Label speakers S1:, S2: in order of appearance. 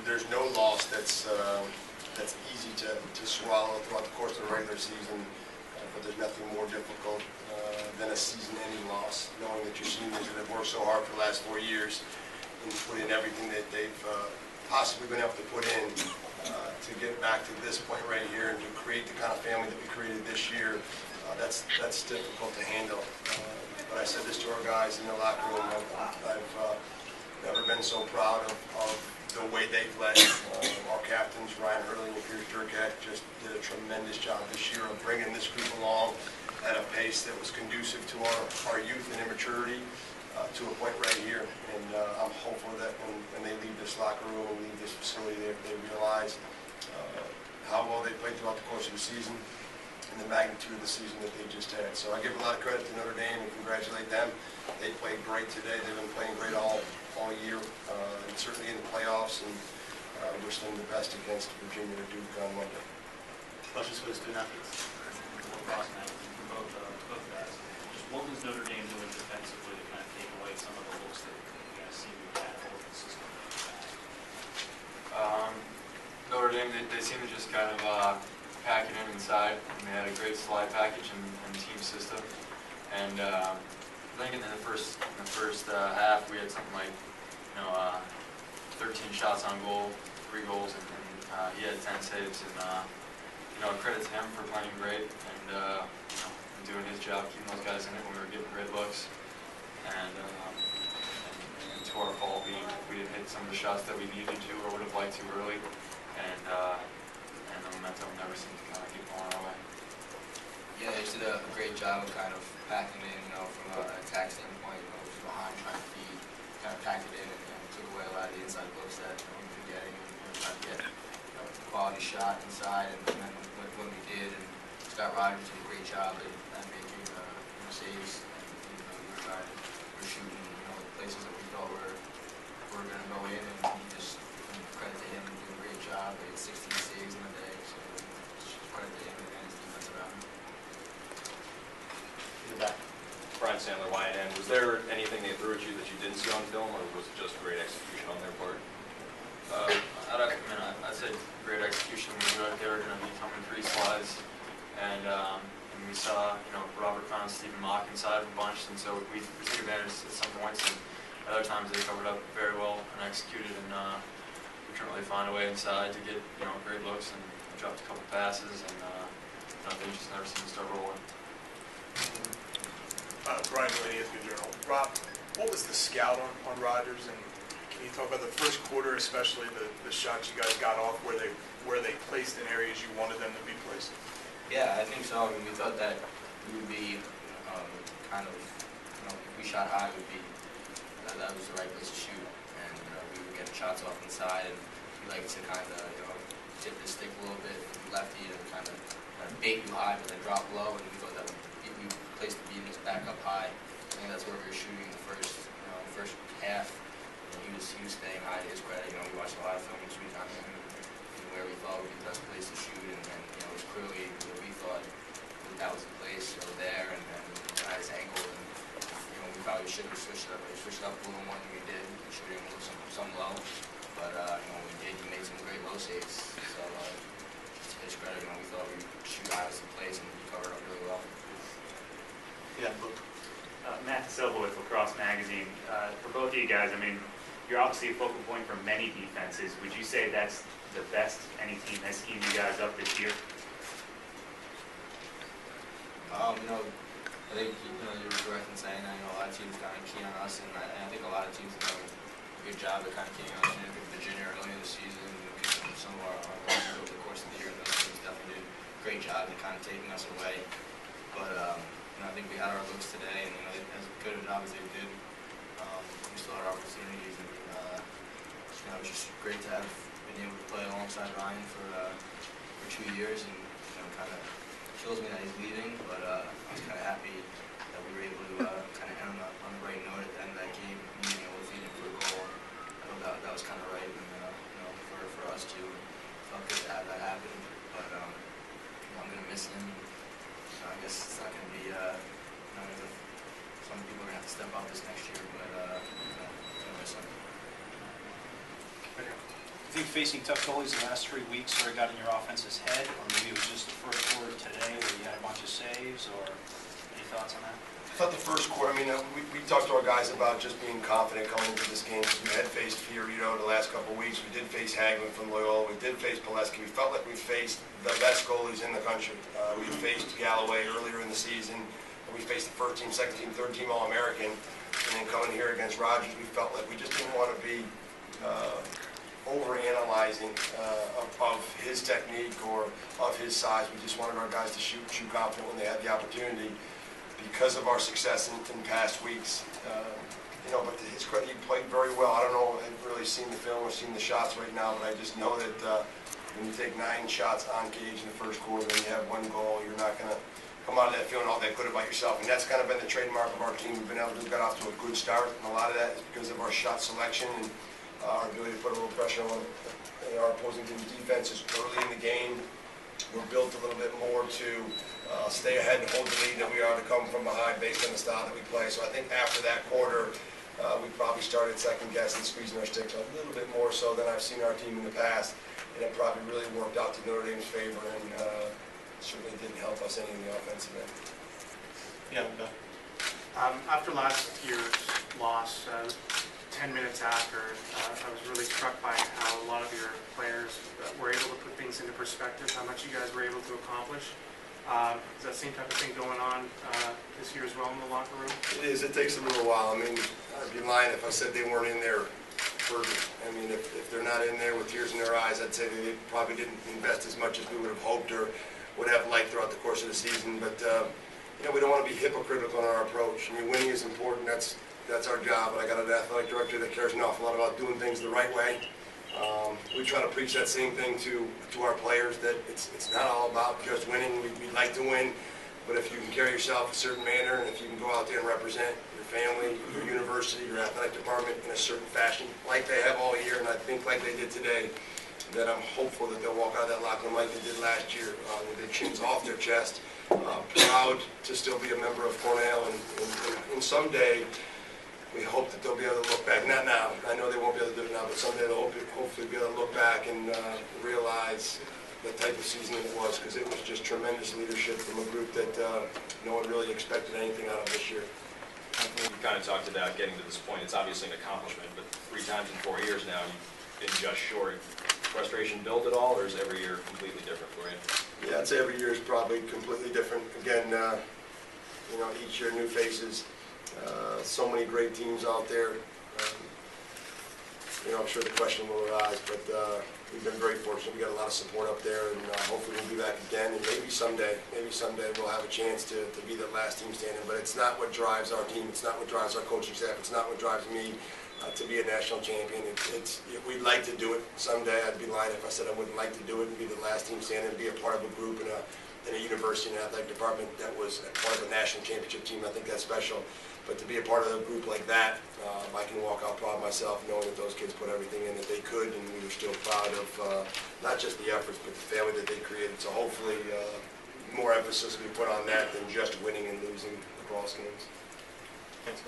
S1: there's no loss that's easy to swallow throughout the course of the regular season, but there's nothing more difficult than a season-ending loss, knowing that your seniors that have worked so hard for the last 4 years and put in everything that they've possibly been able to put in to get back to this point right here and to create the kind of family that we created this year. That's difficult to handle. But I said this to our guys in the locker room. I've never been so proud of the way they've led. Our captains, Ryan Hurley and Pierce Durkak, just did a tremendous job this year of bringing this group along at a pace that was conducive to our youth and immaturity to a point right here. And I'm hopeful that when they leave this locker room and leave this facility, they realize how well they played throughout the course of the season and the magnitude of the season that they just had. So I give a lot of credit to Notre Dame and congratulate them. They played great today. They've been playing great all year, and certainly in the playoffs, and wish them the best against Virginia or Duke on Monday.
S2: Questions for the student athletes? Both guys. Just what was Notre Dame doing defensively to kind of take away some of the looks that you guys seem to have over the system?
S3: Notre Dame, they seem to just kind of pack it in inside, and they had a great slide package and team system. And I think in the first half, we had something like 13 shots on goal, 3 goals, and he had 10 saves. And credit to him for playing great and doing his job, keeping those guys in it when we were getting great looks. And to our fault, we didn't hit some of the shots that we needed to or would have liked to early. And the momentum never seemed to kind of keep going our way.
S4: Yeah, they did a great job of kind of packing in, from an attack standpoint, just behind trying to feed, kind of packed it in and took away a lot of the inside looks that we've been getting and trying to get quality shot inside. And then when we did, and Scott Rogers did a great job at making saves. And we were shooting places that we thought were going to go in, and he just credit to him, he did a great job. He had 16 saves in the day, so just credit to him and his defense around him.
S2: In the back.
S5: Brian Sandler, YNN. Was there anything they threw at you that you didn't see on film, or was it just great execution on their part?
S3: I'd say great execution. We knew that they were going to be coming 3 slides, and we saw Robert found Stephen Mock inside a bunch, and so we took advantage at some points. And other times they covered up very well and executed, and we couldn't really find a way inside to get great looks, and dropped a couple passes, and they just never seemed to start rolling.
S6: Brian Delaney, Good Journal. Rob, what was the scout on Rogers, and can you talk about the first quarter, especially the shots you guys got off, where they placed in areas you wanted them to be placed?
S4: Yeah, I think so. I mean, we thought that we would be if we shot high, that was the right place to shoot, and we were getting shots off inside, and we like to kind of tip the stick a little bit lefty and kind of bait you high, but then drop low, and we thought that we placed the beatings back up high. I think that's where we were shooting in the first half. He was staying high to his credit. We watched a lot of film each week on him and where we thought would be the best place to shoot, and it was clearly where we thought that was the place there, and at his ankle. And we probably should have switched it up. We switched it up a little more than we did, shooting some low. But when we did, he made some great low saves. So to his credit, we thought we'd shoot high as the place, and he covered up really well.
S2: Yeah, look.
S7: Matt Silva with Lacrosse Magazine. For both of you guys, you're obviously a focal point for many defenses. Would you say that's the best any team has schemed you guys up this year?
S4: I think you're correct in saying that. A lot of teams kind of key on us, and I think a lot of teams have done a good job at kind of keying on us. I think Virginia early in the season, some of our losses over the course of the year, those teams definitely did a great job at kind of taking us away. But I think we had our looks today, and as good a job as they did, we still had our opportunities, and it was just great to have been able to play alongside Ryan for 2 years, and kind of kills me that he's leaving, but I was kind of happy that we were able to kind of end on the right note at the end of that game, being able to feed him for a goal. I thought that was kind of right, and for us too. It felt good to have that happen, but I'm going to miss him. I guess it's not going to be, some people are going to have to step up this next year, but I'm going to miss him.
S8: think facing tough goalies the last 3 weeks sort of got in your offense's head, or maybe it was just the first quarter today where you had a bunch of saves, or any thoughts on that?
S1: I thought the first quarter, we talked to our guys about just being confident coming into this game. We had faced Fiorito the last couple of weeks. We did face Hagman from Loyola. We did face Pileski. We felt like we faced the best goalies in the country. We faced Galloway earlier in the season. We faced the first team, second team, third team All-American. And then coming here against Rogers, we felt like we just didn't want to be over-analyzing of his technique or of his size. We just wanted our guys to shoot confident when they had the opportunity. Because of our success in past weeks, but to his credit, he played very well. I don't know, I haven't really seen the film or seen the shots right now, but I just know that when you take 9 shots on cage in the first quarter and you have 1 goal, you're not going to come out of that feeling all that good about yourself. And that's kind of been the trademark of our team. We've been able to get off to a good start, and a lot of that is because of our shot selection and our ability to put a little pressure on our opposing team's defenses early in the game. We're built a little bit more to stay ahead and hold the lead than we are to come from behind based on the style that we play. So I think after that quarter, we probably started second guessing, squeezing our sticks a little bit more so than I've seen our team in the past. And it probably really worked out to Notre Dame's favor and certainly didn't help us any in the offensive end.
S8: Yeah, Bill.
S9: After last year's loss, 10 minutes after, I was really struck by how a lot of your players were able to put things into perspective, how much you guys were able to accomplish. Is that same type of thing going on this year as well in the locker room?
S1: It is. It takes a little while. I'd be lying if I said they weren't in there fervent. If they're not in there with tears in their eyes, I'd say they probably didn't invest as much as we would have hoped or would have liked throughout the course of the season. But we don't want to be hypocritical in our approach. Winning is important. That's our job. But I got an athletic director that cares an awful lot about doing things the right way. We try to preach that same thing to our players, that it's not all about just winning. We'd like to win, but if you can carry yourself a certain manner, and if you can go out there and represent your family, your university, your athletic department in a certain fashion, like they have all year, and I think like they did today, that I'm hopeful that they'll walk out of that locker room like they did last year, with their chins off their chest, proud to still be a member of Pannell, and someday, we hope that they'll be able to look back, not now, I know they won't be able to do it now, but someday they'll hopefully be able to look back and realize the type of season it was, because it was just tremendous leadership from a group that no one really expected anything out of this year.
S5: You kind of talked about getting to this point. It's obviously an accomplishment, but 3 times in 4 years now, you've been just short. Frustration built at all, or is every year completely different for you?
S1: Yeah, I'd say every year is probably completely different. Again, each year new faces. So many great teams out there. I'm sure the question will arise, but we've been very fortunate. We got a lot of support up there, and hopefully we'll be back again. And maybe someday we'll have a chance to be the last team standing. But it's not what drives our team. It's not what drives our coaching staff. It's not what drives me to be a national champion. We'd like to do it someday. I'd be lying if I said I wouldn't like to do it and be the last team standing and be a part of a group in a university and athletic department that was a part of a national championship team. I think that's special. But to be a part of a group like that, I can walk out proud of myself knowing that those kids put everything in that they could, and we were still proud of not just the efforts, but the family that they created. So hopefully more emphasis will be put on that than just winning and losing lacrosse games.
S8: Thanks,